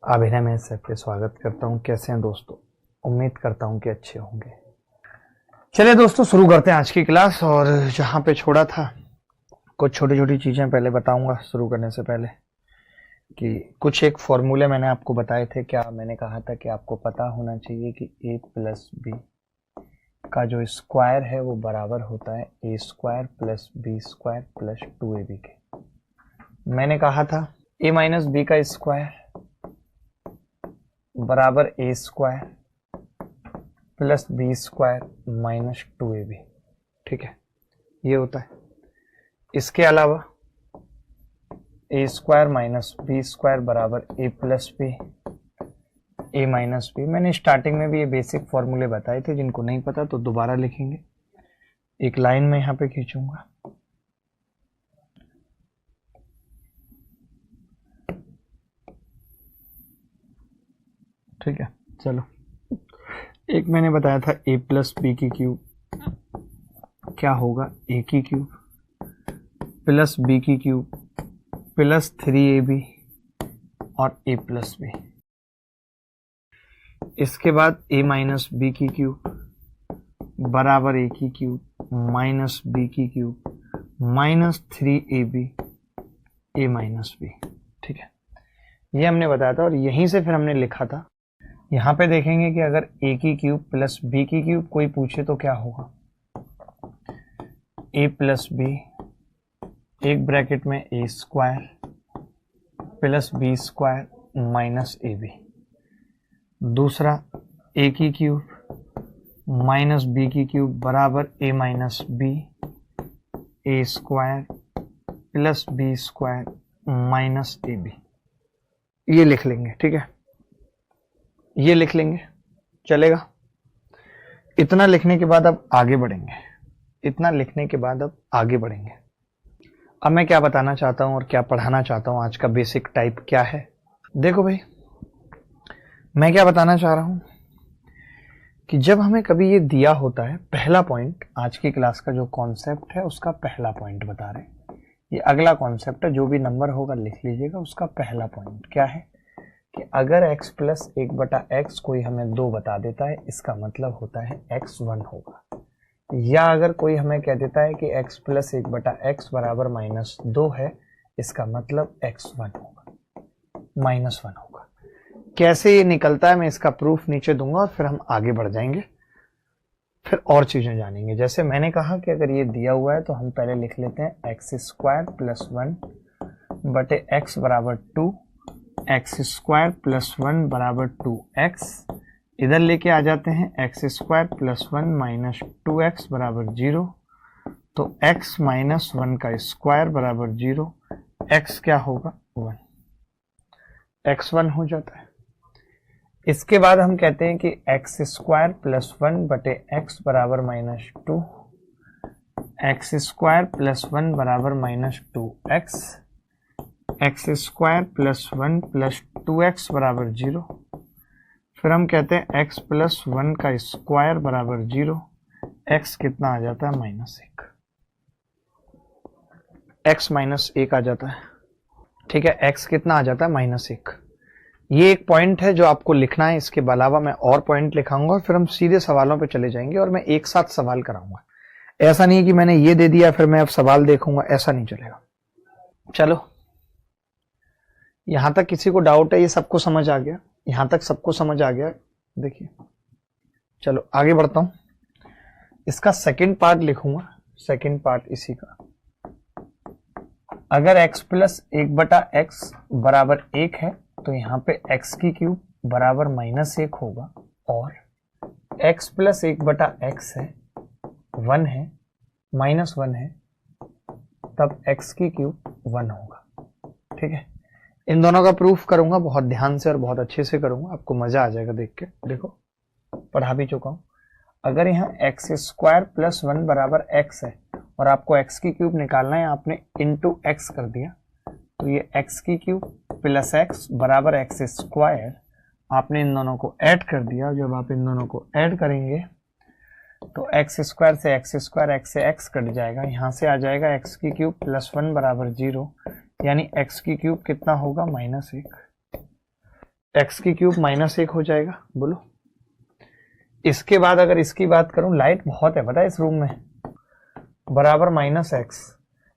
अभिनय में सबके स्वागत करता हूं। कैसे हैं दोस्तों? उम्मीद करता हूं कि अच्छे होंगे। चलिए दोस्तों, शुरू करते हैं आज की क्लास। और जहां पे छोड़ा था, कुछ छोटी छोटी चीजें पहले बताऊंगा शुरू करने से पहले कि कुछ एक फॉर्मूले मैंने आपको बताए थे। क्या मैंने कहा था कि आपको पता होना चाहिए कि a प्लस बी का जो स्क्वायर है वो बराबर होता है a square plus B square plus 2ab के। मैंने कहा था a माइनस बी का स्क्वायर बराबर A square plus B square minus 2ab। ठीक है, ये होता है। इसके अलावा A square minus B square बराबर A plus B, A minus B. मैंने स्टार्टिंग में भी ये बेसिक फॉर्मूले बताए थे, जिनको नहीं पता तो दोबारा लिखेंगे। एक लाइन में यहां पे खींचूंगा। ठीक है, चलो। एक मैंने बताया था a प्लस बी की क्यूब क्या होगा, a की क्यूब प्लस बी की क्यूब प्लस 3ab और a प्लस बी। इसके बाद a माइनस बी की क्यूब बराबर a की क्यूब माइनस बी की cube minus 3ab a minus B. ठीक है, ये हमने बताया था और यहीं से फिर हमने लिखा था। यहां पे देखेंगे कि अगर a की क्यूब प्लस b की क्यूब कोई पूछे तो क्या होगा, a प्लस बी, एक ब्रैकेट में a square plus B square minus A B. दूसरा a की क्यूब माइनस बी की क्यूब बराबर a minus B, A square plus B square minus A B. ये लिख लेंगे। ठीक है, ये लिख लेंगे, चलेगा। इतना लिखने के बाद अब आगे बढ़ेंगे। इतना लिखने के बाद अब आगे बढ़ेंगे। अब मैं क्या बताना चाहता हूं और क्या पढ़ाना चाहता हूं, आज का बेसिक टाइप क्या है। देखो भाई, मैं क्या बताना चाह रहा हूं कि जब हमें कभी ये दिया होता है, पहला पॉइंट आज की क्लास का जो कॉन्सेप्ट है उसका पहला पॉइंट बता रहे हैं। ये अगला कॉन्सेप्ट है, जो भी नंबर होगा लिख लीजिएगा। उसका पहला पॉइंट क्या है कि अगर x प्लस 1/x कोई हमें 2 बता देता है, इसका मतलब होता है x 1 होगा। या अगर कोई हमें कह देता है कि x प्लस 1/x बराबर -2 है, इसका मतलब x 1 होगा, -1 होगा। कैसे ये निकलता है मैं इसका प्रूफ नीचे दूंगा और फिर हम आगे बढ़ जाएंगे, फिर और चीजें जानेंगे। जैसे मैंने कहा कि अगर ये दिया हुआ है तो हम पहले लिख लेते हैं एक्स स्क्वायर प्लस 1 बटे x बराबर 2, एक्स स्क्वायर प्लस 1 बराबर 2x। इधर लेके आ जाते हैं x square plus 1 minus 2x बराबर 0। तो x माइनस 1 का स्क्वायर बराबर 0, x क्या होगा 1, x 1 हो जाता है। इसके बाद हम कहते हैं कि एक्स स्क्वायर प्लस 1 बटे x बराबर -2, एक्स स्क्वायर प्लस 1 बराबर -2x, x square plus 1 plus 2x बराबर 0। फिर हम कहते हैं x प्लस 1 का स्क्वायर बराबर 0, x कितना आ जाता है -1, x -1 आ जाता है। ठीक है, x कितना आ जाता है -1। ये एक पॉइंट है जो आपको लिखना है। इसके अलावा मैं और पॉइंट लिखाऊंगा और फिर हम सीधे सवालों पे चले जाएंगे और मैं एक साथ सवाल कराऊंगा। ऐसा नहीं है कि मैंने ये दे दिया फिर मैं अब सवाल देखूंगा, ऐसा नहीं चलेगा। चलो, यहां तक किसी को डाउट है? ये सबको समझ आ गया? यहां तक सबको समझ आ गया? देखिए, चलो आगे बढ़ता हूं। इसका सेकंड पार्ट लिखूंगा, सेकंड पार्ट इसी का। अगर x प्लस 1/x बराबर 1 है तो यहां पे x की क्यूब बराबर -1 होगा, और x प्लस 1/x है 1 है -1 है, तब x की क्यूब 1 होगा। ठीक है, इन दोनों का प्रूफ करूंगा बहुत ध्यान से और बहुत अच्छे से करूंगा, आपको मजा आ जाएगा देख के। देखो, पढ़ा भी चुका हूं। अगर यहाँ एक्स स्क्वायर प्लस 1 बराबर x है और आपको x की क्यूब निकालना है, आपने इंटू x कर दिया, तो ये x की क्यूब प्लस x बराबर x स्क्वायर, आपने इन दोनों को ऐड कर दिया। जब आप इन दोनों को ऐड करेंगे तो एक्स स्क्वायर से एक्स स्क्वायर, x से x कट जाएगा, यहाँ से आ जाएगा x की क्यूब प्लस 1 बराबर 0, यानी x की क्यूब कितना होगा -1। एक्स की क्यूब माइनस 1 हो जाएगा। बोलो इसके बाद अगर इसकी बात करूं, लाइट बहुत है पता है इस रूम में, बराबर minus x,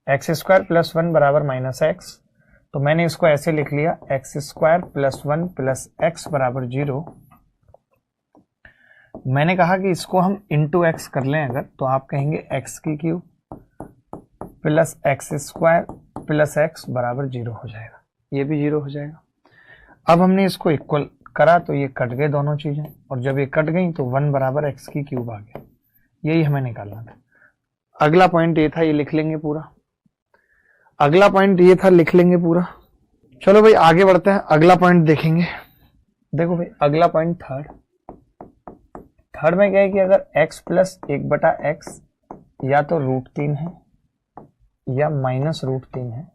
x square plus 1 बराबर माइनस एक्स। तो मैंने इसको ऐसे लिख लिया x square plus 1 plus x बराबर 0। मैंने कहा कि इसको हम इंटू एक्स कर लें अगर, तो आप कहेंगे एक्स की cube plus x square plus x बराबर 0 हो जाएगा, ये भी 0 हो जाएगा। अब हमने इसको इक्वल करा तो ये कट गए दोनों चीजें, और जब ये कट गई तो 1 बराबर एक्स की क्यूब आ गया। यही हमें निकालना था। अगला पॉइंट ये था, ये लिख लेंगे पूरा। अगला पॉइंट ये था, लिख लेंगे पूरा। चलो भाई आगे बढ़ते हैं, अगला पॉइंट देखेंगे। देखो भाई अगला पॉइंट थर्ड में क्या है कि अगर x प्लस 1/x या तो √3 है या माइनस √3 है,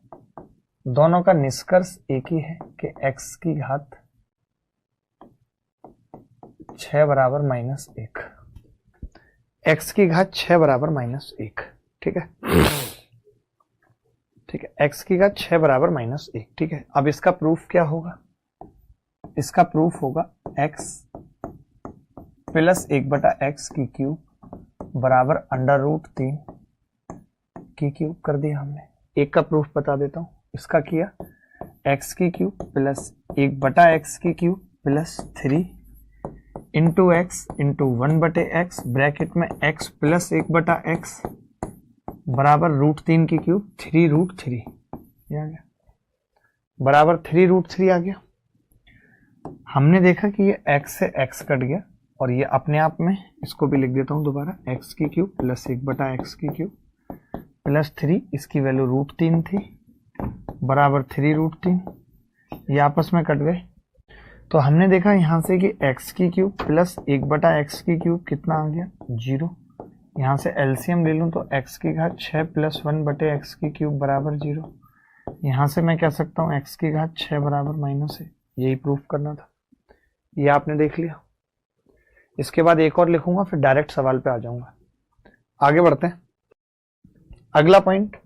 दोनों का निष्कर्ष एक ही है कि x की घात 6 बराबर माइनस 1, x की घात 6 बराबर माइनस 1। ठीक है, ठीक है, x की घात 6 बराबर माइनस 1। ठीक है, अब इसका प्रूफ क्या होगा? इसका प्रूफ होगा x प्लस 1/x की क्यूब बराबर √3 की क्यूब कर दिया हमने। एक का प्रूफ बता देता हूं, इसका किया x की क्यूब प्लस 1/x की cube plus 3 into x into 1/x bracket में x प्लस 1/x बराबर √3 की क्यूब 3√3 ये आ गया, बराबर 3√3 आ गया। हमने देखा कि ये x से x कट गया और ये अपने आप में, इसको भी लिख देता हूं दोबारा, x की क्यूब प्लस 1/x की क्यूब प्लस 3, इसकी वैल्यू √3 थी, बराबर 3√3, ये आपस में कट गए। तो हमने देखा यहां से कि x की क्यूब प्लस 1/x की क्यूब कितना आ गया? 0। यहां से एलसीएम ले लूं तो x की घात 6 प्लस 1/x की क्यूब बराबर 0। यहां से मैं कह सकता हूं x की घात 6 बराबर माइनस 1। यही प्रूफ करना था, ये आपने देख लिया। इसके बाद एक और लिखूंगा, फिर डायरेक्ट सवाल पे आ जाऊंगा। आगे बढ़ते हैं, अगला पॉइंट।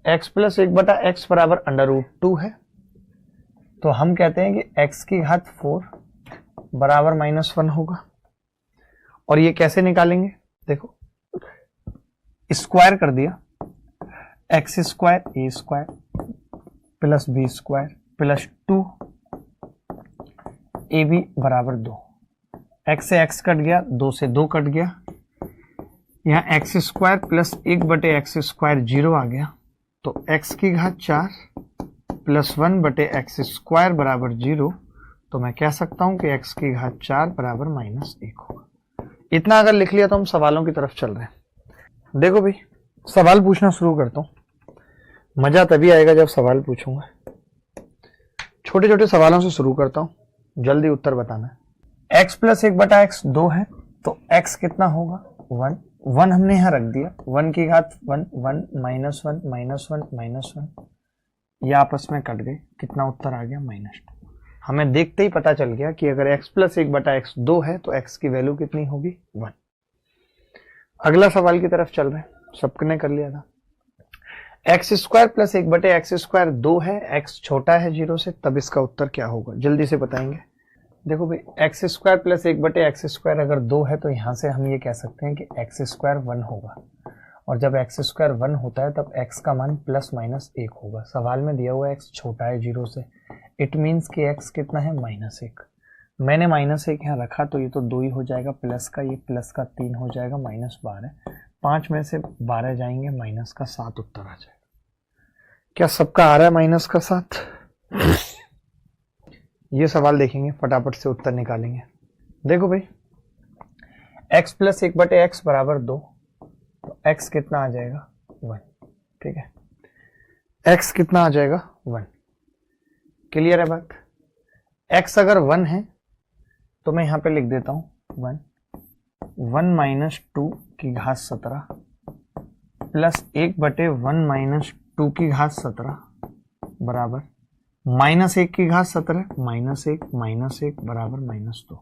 x प्लस 1/x बराबर √2 है, तो हम कहते हैं कि x की घात 4 बराबर -1 होगा। और ये कैसे निकालेंगे? देखो स्क्वायर कर दिया, X square A square plus B square plus 2 A B बराबर 2। x से x कट गया, 2 से 2 कट गया, यहाँ x square plus 1/x square 0 आ गया। तो x की घात 4 प्लस 1/x स्क्वायर बराबर 0। तो मैं कह सकता हूं कि x की घात 4 बराबर -1 होगा। इतना अगर लिख लिया तो हम सवालों की तरफ चल रहे हैं। देखो भाई सवाल पूछना शुरू करता हूं, मजा तभी आएगा जब सवाल पूछूंगा। छोटे छोटे सवालों से शुरू करता हूं, जल्दी उत्तर बताना है। x प्लस 1/x 2 है, तो x कितना होगा? 1 हमने यहां रख दिया, 1 की घात 1 1 -1 -1 -1, ये आपस में कट गए, कितना उत्तर आ गया? -2। हमें देखते ही पता चल गया कि अगर x प्लस 1/x 2 है तो x की वैल्यू कितनी होगी? 1। अगला सवाल की तरफ चल रहे हैं, सबने कर लिया था। X square plus 1/x square 2 है, x छोटा है 0 से, तब इसका उत्तर क्या होगा? जल्दी से बताएंगे। देखो भाई x square plus 1/x square अगर 2 है तो यहां से हम ये कह सकते हैं कि एक्स स्क्वायर 1 होगा, और जब एक्स स्क्वायर 1 होता है तब x का मान +-1 होगा। सवाल में दिया हुआ x छोटा है 0 से, इट मीन्स कि x कितना है? -1। मैंने -1 यहाँ रखा तो ये तो 2 ही हो जाएगा, प्लस का ये प्लस का 3 हो जाएगा, -12। 5 में से 12 जाएंगे, -7 उत्तर आ जाएगा। क्या सबका आ रहा है -7? ये सवाल देखेंगे, फटाफट से उत्तर निकालेंगे। देखो भाई x प्लस 1/x बराबर 2, तो x कितना आ जाएगा? 1। ठीक है, x कितना आ जाएगा? 1। क्लियर है बात? x अगर 1 है तो मैं यहां पे लिख देता हूं 1 2 की घात 17 प्लस 1/1 2 की घात 17 बराबर -1 की घात 17, -1 बराबर -2।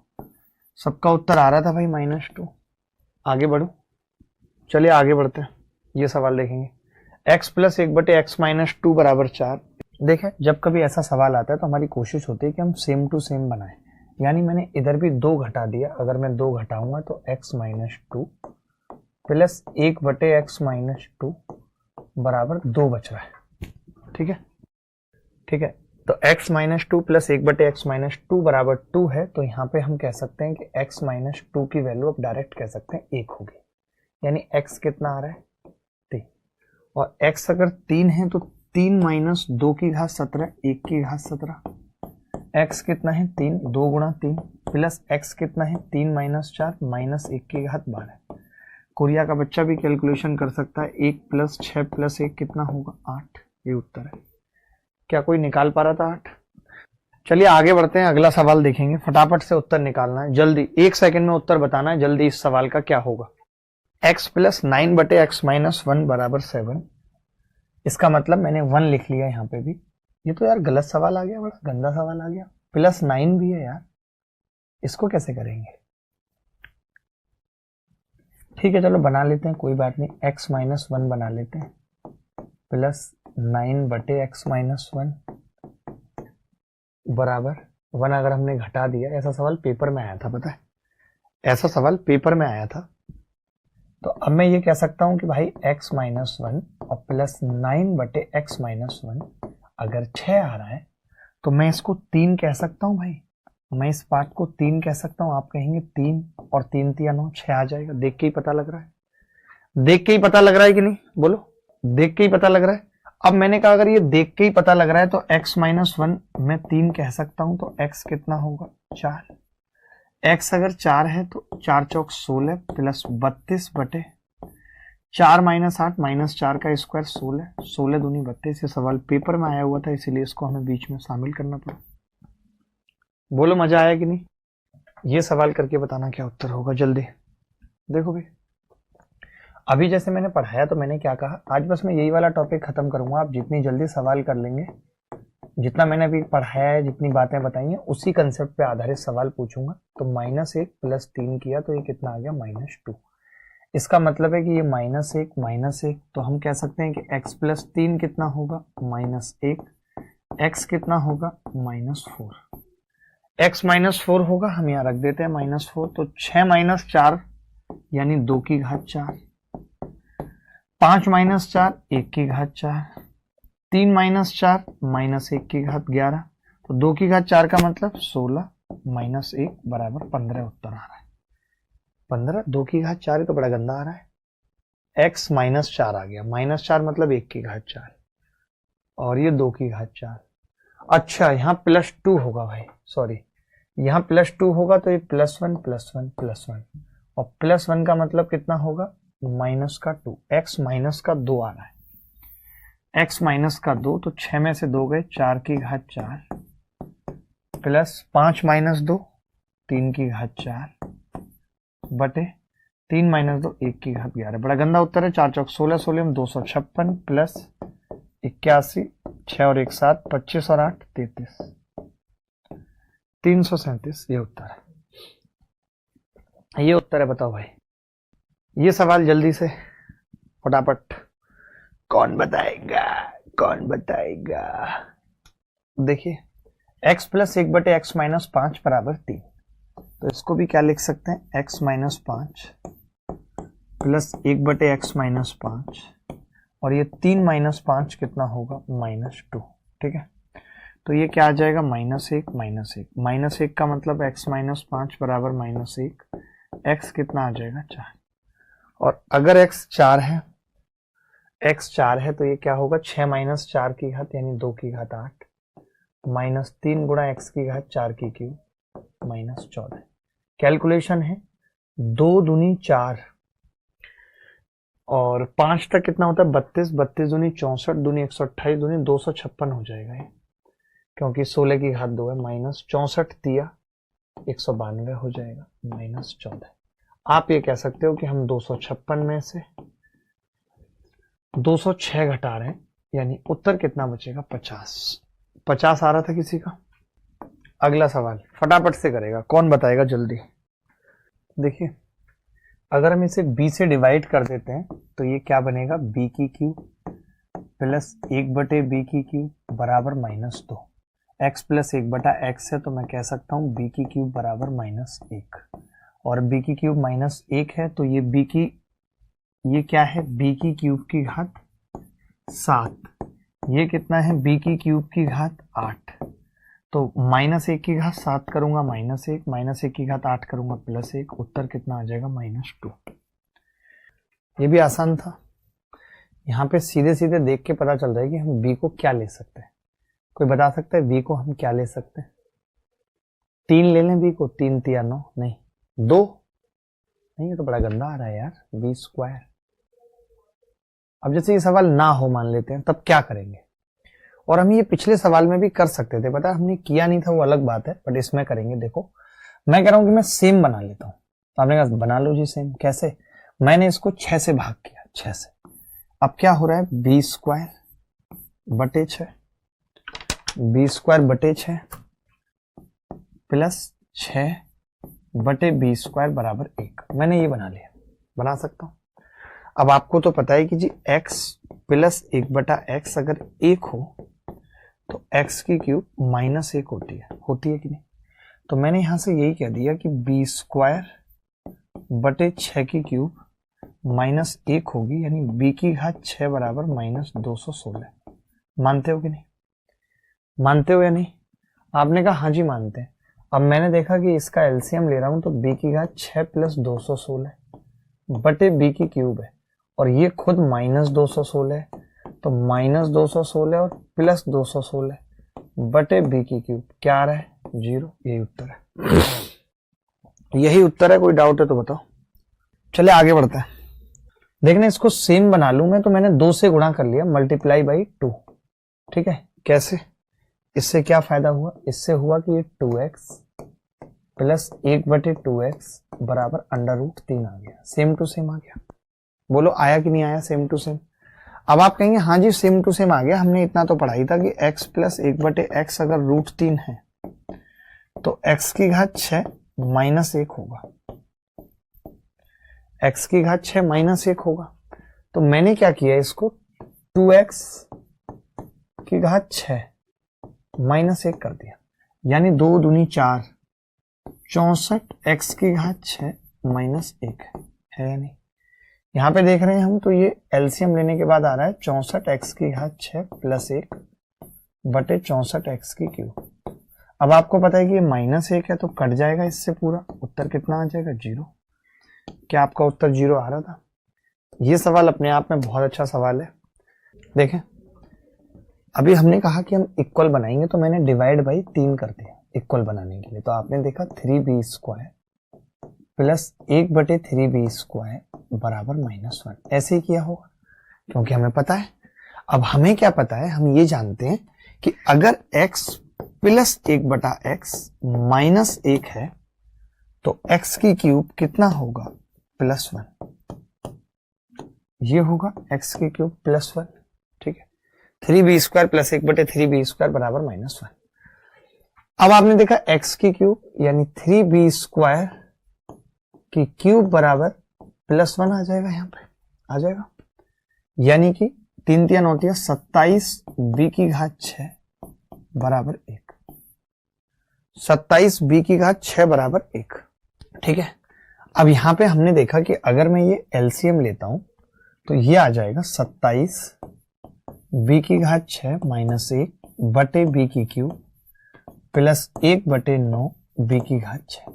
सबका उत्तर आ रहा था भाई -2। आगे बढ़ो, चलिए आगे बढ़ते हैं, ये सवाल देखेंगे। x प्लस 1/x माइनस 2 बराबर 4। देखें, जब कभी ऐसा सवाल आता है तो हमारी कोशिश होती है कि हम सेम टू सेम बनाएं, यानी मैंने इधर भी 2 घटा दिया, अगर मैं 2 घटाऊंगा तो x minus 2 plus 1/x minus 2 बराबर 2 बच रहा है। ठीक है, ठीक है, तो x minus 2 plus 1/x minus 2 बराबर 2 है, तो यहाँ पे हम कह सकते हैं कि x माइनस 2 की वैल्यू अब डायरेक्ट कह सकते हैं 1 होगी, यानी x कितना आ रहा है 3, और x अगर 3 है तो 3 माइनस 2 की घात 17, 1 की घात 17, x कितना है 3, 2 गुणा 3 प्लस x कितना है 3 माइनस 4 माइनस 1 की घात 12। कोरिया का बच्चा भी कैलकुलेशन कर सकता है, 1 प्लस 6 प्लस 1 कितना होगा 8, ये उत्तर है। क्या कोई निकाल पा रहा था 8? चलिए आगे बढ़ते हैं, अगला सवाल देखेंगे, फटाफट से उत्तर निकालना है, जल्दी 1 सेकंड में उत्तर बताना है, जल्दी इस सवाल का क्या होगा। x प्लस 9/x माइनस 1 बराबर 7, इसका मतलब मैंने 1 लिख लिया यहाँ पे भी, ये तो यार गलत सवाल आ गया, बड़ा गंदा सवाल आ गया, प्लस 9 भी है यार, इसको कैसे करेंगे। ठीक है चलो बना लेते हैं, कोई बात नहीं, x माइनस 1 बना लेते हैं, प्लस 9/x माइनस 1 बराबर 1, अगर हमने घटा दिया, ऐसा सवाल पेपर में आया था, पता है, ऐसा सवाल पेपर में आया था, तो अब मैं ये कह सकता हूं कि भाई x माइनस 1 और प्लस 9/x माइनस 1 अगर 6 आ रहा है तो मैं इसको 3 कह सकता हूं भाई, मैं इस पार्ट को 3 कह सकता हूं, आप कहेंगे 3 और 3 3 9 6 आ जाएगा, देख के ही पता लग रहा है, देख के ही पता लग रहा है कि नहीं, बोलो, देख के ही पता लग रहा है। अब मैंने कहा अगर ये देख के ही पता लग रहा है तो x माइनस 1 मैं 3 कह सकता हूं, तो x कितना होगा 4, x अगर 4 है तो 4 चौक 16 प्लस 32/4 माइनस 8 माइनस 4 का स्क्वायर 16, 16 दूनी 32, ये सवाल पेपर में आया हुआ था इसीलिए इसको हमें बीच में शामिल करना पड़ा। बोलो मजा आया कि नहीं, ये सवाल करके बताना क्या उत्तर होगा जल्दी। देखो भाई, अभी जैसे मैंने पढ़ाया तो मैंने क्या कहा, आज बस मैं यही वाला टॉपिक खत्म करूंगा, आप जितनी जल्दी सवाल कर लेंगे, जितना मैंने अभी पढ़ाया है, जितनी बातें बताई हैं उसी कंसेप्ट पे आधारित सवाल पूछूंगा। तो -1 प्लस 3 किया तो ये कितना आ गया -2, इसका मतलब है कि ये -1 तो हम कह सकते हैं कि x प्लस 3 कितना होगा -1, x कितना होगा -4, x -4 होगा, हम यहाँ रख देते हैं -4, तो 6 माइनस 4 यानी 2 की घात 4, 5 माइनस 4 1 की घात 4, 3 माइनस 4 माइनस 1 की घात 11, तो 2 की घात 4 का मतलब 16 माइनस 1 बराबर 15 उत्तर आ रहा है। 15, 2 की घात 4 है तो बड़ा गंदा आ रहा है, x -4 आ गया, -4 मतलब 1 की घात 4 और ये 2 की घात 4। अच्छा यहाँ +2 होगा भाई, सॉरी यहाँ +2 होगा, तो ये +1 +1 +1 और +1 का मतलब कितना होगा -2, x माइनस का 2 आ रहा है, x माइनस का 2, तो 6 में से 2 गए, 4 की घात 4 प्लस 5 माइनस 2 3 की घात 4 बटे 3 माइनस 2 1 की घात 11, बड़ा गंदा उत्तर है। 4 चौक 16, 16 में 256 प्लस 81, 6 और 1 7, 25 और 8 33, 337, ये उत्तर है, ये उत्तर है। बताओ भाई, ये सवाल जल्दी से फटाफट कौन बताएगा, कौन बताएगा। देखिए x प्लस 1/x माइनस 5 बराबर 3, तो इसको भी क्या लिख सकते हैं, x minus 5 plus 1/x minus 5 और ये 3 माइनस 5 कितना होगा -2, ठीक है, तो ये क्या आ जाएगा -1 -1 का मतलब x माइनस 5 बराबर -1, x कितना आ जाएगा 4, और अगर x 4 है, x 4 है तो ये क्या होगा 6 माइनस 4 की घात यानी 2 की घात 8 माइनस 3 गुणा x की घात 4 की क्यूब -14। कैलकुलेशन है 2 दूनी 4 और 5 तक कितना होता है 32, 32 दूनी 64 दूनी 128 दूनी 256 हो जाएगा ये, क्योंकि 16 की घात 2 है, -64 दिया 192 हो जाएगा -14। आप ये कह सकते हो कि हम 256 में से 206 घटा रहे हैं, यानी उत्तर कितना बचेगा 50 आ रहा था किसी का। अगला सवाल फटाफट से करेगा, कौन बताएगा जल्दी। देखिए अगर हम इसे b से डिवाइड कर देते हैं तो ये क्या बनेगा, b की क्यूब प्लस 1/b की क्यूब बराबर -2। x प्लस 1/x है तो मैं कह सकता हूँ b की क्यूब बराबर -1, और b की क्यूब -1 है तो ये ये क्या है, b की क्यूब की घात 7। ये कितना है, b की क्यूब की घात 8। तो -1 की घात 7 करूंगा -1, -1 की घात 8 करूंगा +1, उत्तर कितना आ जाएगा -2। ये भी आसान था। यहाँ पे सीधे सीधे देख के पता चल रहा है कि हम b को क्या ले सकते हैं। कोई बता सकता है b को हम क्या ले सकते हैं? 3 ले लें b को, 3 3 9, नहीं 2, नहीं ये तो बड़ा गंदा आ रहा है यार, b²। अब जैसे ये सवाल ना हो मान लेते हैं, तब क्या करेंगे? और हम ये पिछले सवाल में भी कर सकते थे, पता है हमने किया नहीं था वो अलग बात है, बट इसमें करेंगे। देखो मैं कह रहा हूं कि मैं सेम बना लेता हूं, तो आपने कहा बना लो जी सेम। कैसे? मैंने इसको 6 से भाग किया, 6 से। अब क्या हो रहा है, b² बटे 6 प्लस 6/b² बराबर 1। मैंने ये बना लिया, बना सकता हूं। अब आपको तो पता है कि जी x प्लस 1/x अगर 1 हो तो x की क्यूब -1 होती है कि नहीं? तो मैंने यहां से यही कह दिया कि b² 6 की क्यूब -1 होगी, यानी b की घात 6 बराबर -216। मानते हो कि नहीं? मानते हो या नहीं? आपने कहा हाँ जी मानते हैं। अब मैंने देखा कि इसका एलसीएम ले रहा हूं तो b की घात 6 + 216 बटे b की क्यूब है, और ये खुद -216 है, तो -216 और प्लस 216 बटे b की क्यूब क्या आ रहा है, 0। यही उत्तर है, यही उत्तर है। कोई डाउट है तो बताओ। चले आगे बढ़ते हैं। देखना इसको सेम बना लूं मैं, तो मैंने 2 से गुणा कर लिया, ×2। ठीक है, कैसे? इससे क्या फायदा हुआ? इससे हुआ कि ये 2x प्लस 1/2x बराबर √3 आ गया, सेम टू सेम आ गया। बोलो आया कि नहीं आया सेम टू सेम? अब आप कहेंगे हाँ जी सेम टू सेम आ गया, हमने इतना तो पढ़ा ही था कि x प्लस 1/x अगर √3 है तो x की घात 6 -1 होगा, x की घात 6 -1 होगा। तो मैंने क्या किया, इसको 2x की घात 6 -1 कर दिया, यानी 2 दूनी 4, 64 x की घात 6 -1 है या नहीं? यहां पे देख रहे हैं हम, तो ये एलसीएम लेने के बाद आ रहा है 64 x की घात 6 + 1 बटे 64 x की क्यूब। अब आपको पता है कि ये -1 है तो कट जाएगा इससे पूरा, उत्तर कितना आ जाएगा, 0। क्या आपका उत्तर 0 आ रहा था? ये सवाल अपने आप में बहुत अच्छा सवाल है। देखें अभी हमने कहा कि हम इक्वल बनाएंगे, तो मैंने डिवाइड बाई 3 कर दिया इक्वल बनाने के लिए। तो आपने देखा 3b² प्लस 1/3b² बराबर -1, ऐसे ही किया होगा क्योंकि हमें पता है। अब हमें क्या पता है, हम ये जानते हैं कि अगर x प्लस 1/x -1 है तो x की क्यूब कितना होगा, +1। ये होगा x की क्यूब +1। ठीक है, 3b² प्लस 1/3b² बराबर -1। अब आपने देखा x की क्यूब यानी 3b² की क्यूब बराबर +1 आ जाएगा, यहां पे आ जाएगा, यानी कि 3 3 होती है 27 b की घात 6 बराबर 1, 27 b की घात 6 बराबर 1। ठीक है, अब यहां पे हमने देखा कि अगर मैं ये एलसीएम लेता हूं तो ये आ जाएगा 27 b की घात 6 -1 बटे b की क्यूब प्लस 1/9 b की घात 6।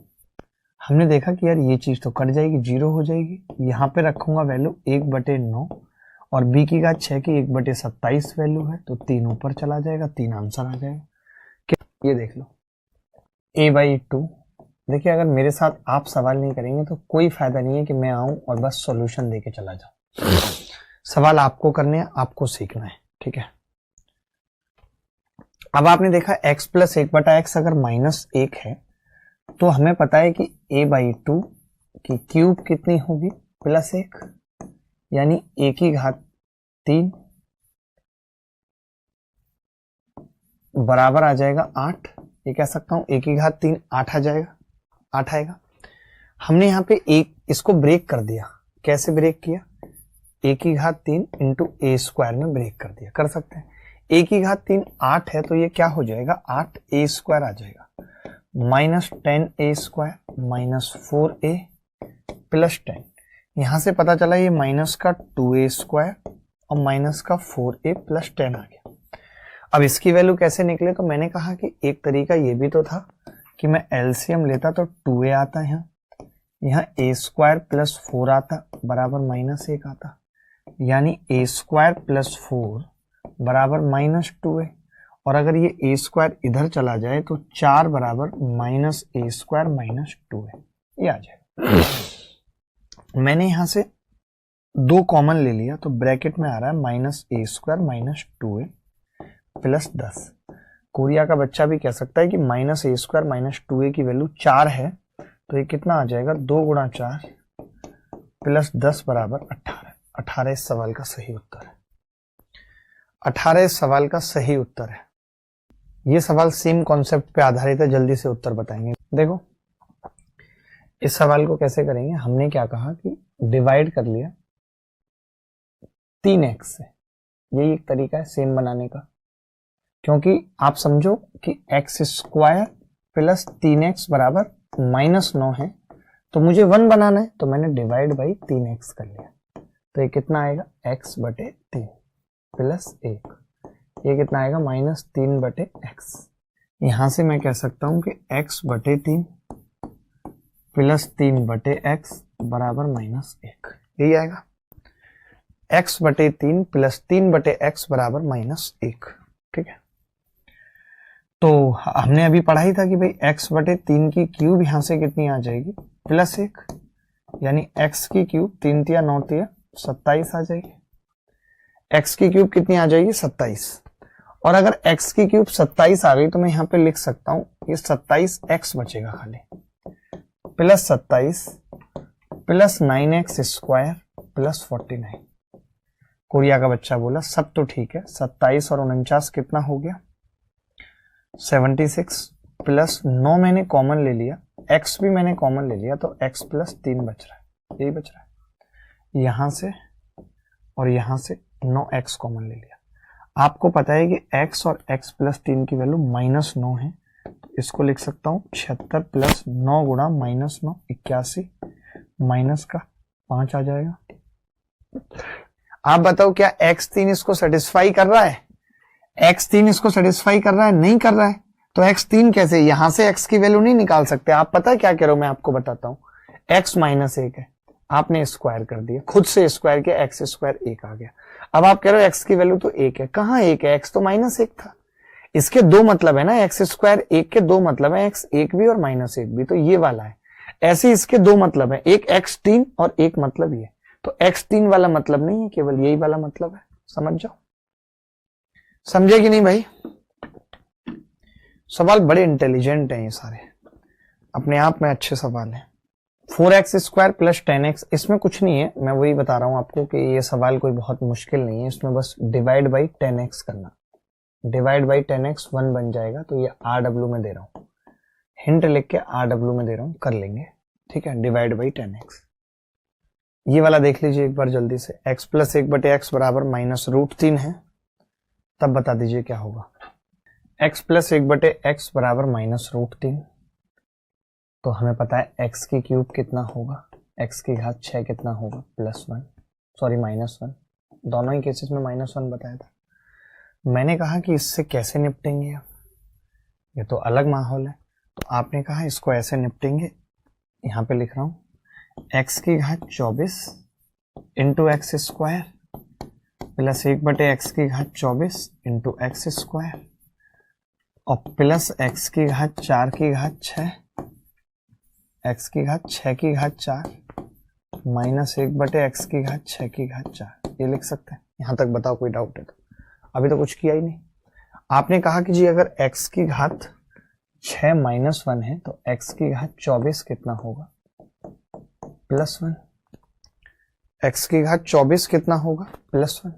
हमने देखा कि यार ये चीज तो कट जाएगी, 0 हो जाएगी। यहां पे रखूंगा वैल्यू 1/9 और b की घात 6 की 1/27 वैल्यू है, तो 3 ऊपर चला जाएगा, 3 आंसर आ जाएगा। ये देख लो a/2। देखिए अगर मेरे साथ आप सवाल नहीं करेंगे तो कोई फायदा नहीं है कि मैं आऊं और बस सॉल्यूशन देके चला जाऊं। सवाल आपको करने हैं, आपको सीखना है। ठीक है, अब आपने देखा x प्लस 1/x अगर -1 है तो हमें पता है कि a/2 की क्यूब कितनी होगी, +1, यानी a की घात 3 बराबर आ जाएगा 8। ये कह सकता हूं a की घात 3 8 आ जाएगा, 8 आएगा। हमने यहाँ पे एक इसको ब्रेक कर दिया। कैसे ब्रेक किया? a की घात 3 इंटू ए स्क्वायर में ब्रेक कर दिया। कर सकते हैं। a की घात 3 8 है तो ये क्या हो जाएगा? 8a स्क्वायर आ जाएगा, minus 10a square minus 4a plus 10। यहां से पता चला ये माइनस का 2a स्क्वायर और माइनस का 4a प्लस 10 आ गया। अब इसकी वैल्यू कैसे निकले? तो मैंने कहा कि एक तरीका ये भी तो था कि मैं एलसीएम लेता तो 2a आता है, यहाँ a स्क्वायर प्लस 4 आता बराबर माइनस 1 आता, यानी a स्क्वायर प्लस 4 बराबर माइनस 2a। और अगर ये a स्क्वायर इधर चला जाए तो 4 बराबर minus a square minus 2a, ये आ जाएगा। मैंने यहां से 2 कॉमन ले लिया तो ब्रैकेट में आ रहा है minus a square minus 2a plus 10। Korea का बच्चा भी कह सकता है कि minus a square minus 2a की वैल्यू 4 है, तो ये कितना आ जाएगा? 2 गुणा 4 प्लस 10 बराबर 18। 18 इस सवाल का सही उत्तर है। 18 इस सवाल का सही उत्तर है। ये सवाल सेम कॉन्सेप्ट पे आधारित है, जल्दी से उत्तर बताएंगे। देखो इस सवाल को कैसे करेंगे। हमने क्या कहा कि डिवाइड कर लिया 3x से, यही एक तरीका है सेम बनाने का, क्योंकि आप समझो कि x स्क्वायर प्लस 3x बराबर माइनस 9 है, तो मुझे 1 बनाना है, तो मैंने डिवाइड बाई 3x कर लिया। तो ये कितना आएगा? x बटे 3 प्लस 1, ये कितना आएगा? माइनस 3 बटे x। यहां से मैं कह सकता हूं कि x बटे 3 प्लस 3 बटे x बराबर माइनस 1, यही आएगा। x बटे 3 प्लस 3 बटे x बराबर माइनस 1। ठीक है, तो हमने अभी पढ़ा ही था कि भाई x बटे 3 की क्यूब यहां से कितनी आ जाएगी? प्लस 1, यानी x की क्यूब 3 तिया 9 तिया 27 आ जाएगी। x की क्यूब कितनी आ जाएगी? 27। और अगर x की क्यूब 27 आ गई तो मैं यहां पे लिख सकता हूं ये 27x बचेगा खाली, plus 27 plus 9x square plus 49। Korea का बच्चा बोला सब तो ठीक है, 27 और 49 कितना हो गया? 76 प्लस 9 मैंने कॉमन ले लिया, x भी मैंने कॉमन ले लिया, तो x प्लस 3 बच रहा है, यही बच रहा है। यहां से और यहां से 9x कॉमन ले लिया। आपको पता है कि x और x प्लस 3 की वैल्यू माइनस 9 है, तो इसको लिख सकता हूं 76 प्लस 9 गुणा माइनस 9 81, माइनस का 5 आ जाएगा। आप बताओ क्या x3 इसको सेटिस्फाई कर रहा है? x3 इसको सेटिस्फाई कर रहा है? नहीं कर रहा है। तो x3 कैसे? यहां से x की वैल्यू नहीं निकाल सकते। आप पता है क्या कह रहे हो? मैं आपको बताता हूं। x माइनस 1 है, आपने स्क्वायर कर दिया, खुद से स्क्वायर किया, x स्क्वायर 1 आ गया। अब आप कह रहे हो x की वैल्यू तो 1 है। कहां 1 है? x तो माइनस 1 था। इसके दो मतलब है ना, x स्क्वायर 1 के दो मतलब है, x 1 भी और माइनस 1 भी, तो ये वाला है। ऐसे इसके दो मतलब है, एक x3 और एक मतलब ये। तो x3 वाला मतलब नहीं है, केवल यही वाला मतलब है। समझ जाओ, समझे कि नहीं भाई? सवाल बड़े इंटेलिजेंट हैं ये सारे, अपने आप में अच्छे सवाल हैं। 4x स्क्वायर प्लस 10x, इसमें कुछ नहीं है, मैं वही बता रहा हूं आपको कि ये सवाल कोई बहुत मुश्किल नहीं है। इसमें बस डिवाइड बाई 10x करना, डिवाइड बाई 10x 1 बन जाएगा। तो ये RW में दे रहा हूं, हिंट लिख के RW में दे रहा हूं, कर लेंगे। ठीक है, डिवाइड बाई 10x। ये वाला देख लीजिए एक बार जल्दी से। x प्लस 1 बटे x बराबर माइनस रूट 3 है, तब बता दीजिए क्या होगा। x प्लस 1 बटे x बराबर माइनस रूट 3, तो हमें पता है x की क्यूब कितना होगा? x की घात 6 कितना होगा? Plus 1, sorry minus 1। दोनों ही केसेस में माइनस 1 बताया था। मैंने कहा कि इससे कैसे निपटेंगे, ये तो अलग माहौल है। तो आपने कहा इसको ऐसे निपटेंगे, यहां पे लिख रहा हूं x की घात 24 इंटू एक्स स्क्वायर प्लस 1 बटे एक्स की घात 24 इंटू एक्स स्क्वायर और प्लस एक्स की घात 4 की घात 6, एक्स की घात 6 की घात 4 माइनस 1 बटे एक्स की घात 6 की घात 4। ये लिख सकते हैं। यहां तक बताओ कोई डाउट है तो? अभी तो कुछ किया ही नहीं। आपने कहा कि जी अगर x की घात 6 माइनस 1 है तो x की घात 24 कितना होगा? प्लस 1। x की घात 24 कितना होगा? प्लस 1।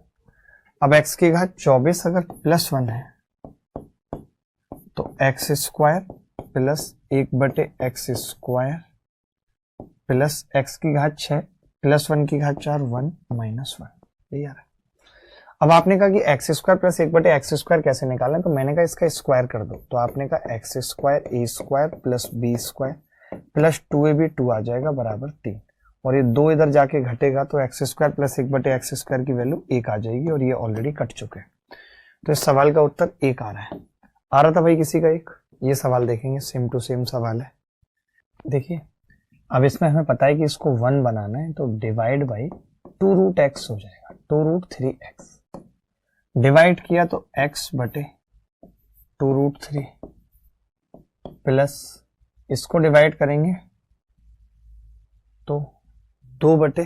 अब x की घात 24 अगर प्लस 1 है तो एक्स स्क्वायर प्लस 1 बटे एक्स स्क्वायर प्लस एक्स की घात 6 प्लस 1 की घात 4 1 माइनस 1, यही आ रहा है। अब आपने कहा कि एक्स स्क्वायर प्लस 1/x² कैसे निकालना है, तो मैंने कहा इसका स्क्वायर कर दो, तो आपने कहा X square A square plus B square plus 2ab 2 आ जाएगा बराबर 3, और ये 2 इधर जाके घटेगा तो एक्स स्क्वायर प्लस 1/x² की वैल्यू 1 आ जाएगी, और ये ऑलरेडी कट चुके हैं, तो इस सवाल का उत्तर 1 आ रहा है। आ रहा था भाई किसी का 1? ये सवाल देखेंगे, सेम टू सेम सवाल है। देखिए अब इसमें हमें पता है कि इसको 1 बनाना है, तो डिवाइड बाई 2√x हो जाएगा, 2√3x डिवाइड किया तो x बटे 2√3 प्लस इसको डिवाइड करेंगे तो 2 बटे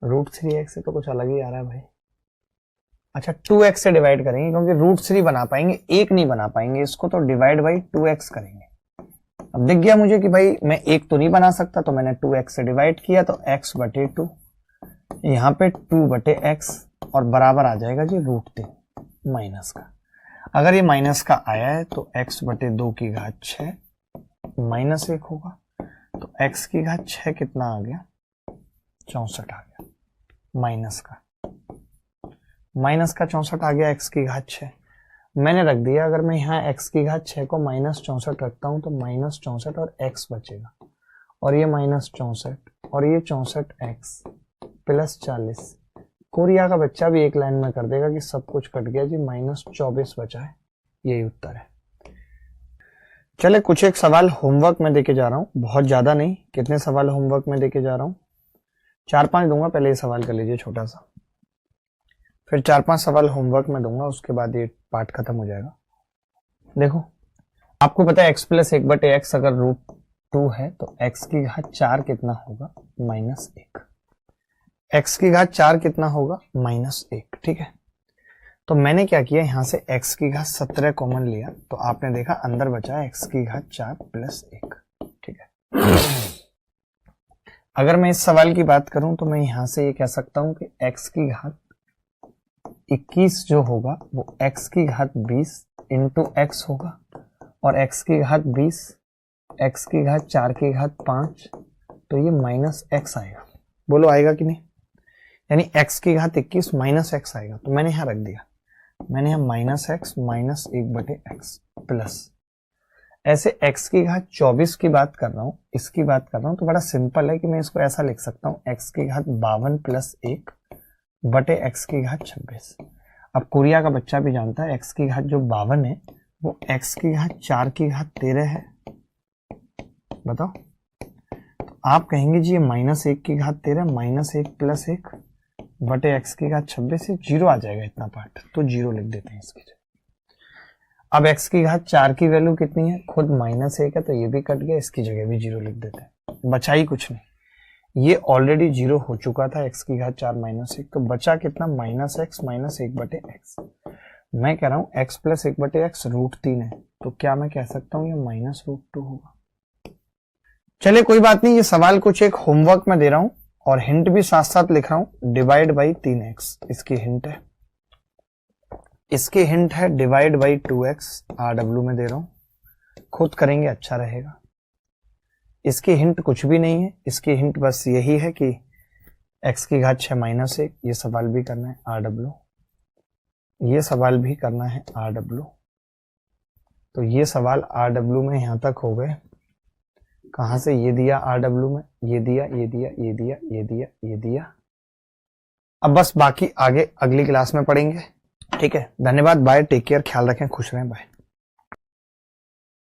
√3x से तो कुछ अलग ही आ रहा है भाई। अच्छा 2x से डिवाइड करेंगे क्योंकि √3 बना पाएंगे, 1 नहीं बना पाएंगे, इसको तो डिवाइड बाई 2x करेंगे। अब दिख गया मुझे कि भाई मैं 1 तो नहीं बना सकता, तो मैंने 2x से डिवाइड किया तो x बटे 2, यहाँ पे 2 बटे x और बराबर आ जाएगा जी √3 माइनस का। अगर ये माइनस का आया है तो x बटे 2 की घात 6 माइनस 1 होगा, तो x की घात 6 कितना आ गया, 64 आ गया, माइनस का 64 आ गया, x की घात 6 मैंने रख दिया। अगर मैं यहाँ x की घात 6 को -64 रखता हूं तो -64 और x बचेगा, और ये -64 और ये 64x प्लस 40, कोरिया का बच्चा भी एक लाइन में कर देगा कि सब कुछ कट गया जी, -24 बचा है, यही उत्तर है। चले कुछ एक सवाल होमवर्क में देके जा रहा हूं, बहुत ज्यादा नहीं, कितने सवाल होमवर्क में देके जा रहा हूं, 4-5 दूंगा, पहले ये सवाल कर लीजिए छोटा सा, फिर 4-5 सवाल होमवर्क में दूंगा, उसके बाद ये पार्ट खत्म हो जाएगा। देखो आपको पता है x प्लस 1/x अगर √2 है तो x की घात 4 कितना होगा, -1, x की घात 4 कितना होगा, -1, ठीक है। तो मैंने क्या किया, यहां से x की घात 17 कॉमन लिया, तो आपने देखा अंदर बचा x की घात 4 प्लस 1, ठीक है। अगर मैं इस सवाल की बात करूं तो मैं यहां से ये कह सकता हूं कि x की घात 21 जो होगा वो x की घात 20 इंटू x होगा, और x की घात 20 x की घात 4 की घात 5, तो ये -x आएगा। बोलो आएगा कि नहीं, यानी x की घात 21 -x आएगा, तो मैंने यहां रख दिया, मैंने यहां -x -1/x प्लस, ऐसे x की घात 24 की बात कर रहा हूं, इसकी बात कर रहा हूं, तो बड़ा सिंपल है कि मैं इसको ऐसा लिख सकता हूं, x की घात 52 प्लस 1 बटे x की घात 26। अब कोरिया का बच्चा भी जानता है x की घात जो 52 है वो x की घात 4 की घात 13 है, बताओ। तो आप कहेंगे जी ये -1 की घात 13 -1 प्लस 1 बटे x की घात 26 से 0 आ जाएगा इतना पार्ट, तो 0 लिख देते हैं इसकी जगह। अब x की घात 4 की वैल्यू कितनी है, खुद -1 है, तो ये भी कट गया, इसकी जगह भी 0 लिख देते हैं, बचा ही कुछ नहीं, ये ऑलरेडी 0 हो चुका था, x की घात 4 -1, तो बचा कितना, -x -1/x। मैं कह रहा हूं x प्लस 1/x √3 है, तो क्या मैं कह सकता हूं ये -√2 होगा। चलिए कोई बात नहीं, ये सवाल कुछ एक होमवर्क में दे रहा हूं और हिंट भी साथ साथ लिख रहा हूं, डिवाइड बाई 3x इसकी हिंट है, इसकी हिंट है डिवाइड बाई 2x, RW में दे रहा हूं, खुद करेंगे अच्छा रहेगा। इसकी हिंट कुछ भी नहीं है, इसकी हिंट बस यही है कि x की घात 6 -1, ये सवाल भी करना है RW, ये सवाल भी करना है RW, तो ये सवाल RW में यहां तक हो गए। कहां से ये दिया RW में, ये दिया, ये दिया, ये दिया, ये दिया, ये दिया। अब बस बाकी आगे अगली क्लास में पढ़ेंगे, ठीक है। धन्यवाद, बाय, टेक केयर, ख्याल रखें, खुश रहें, बाय।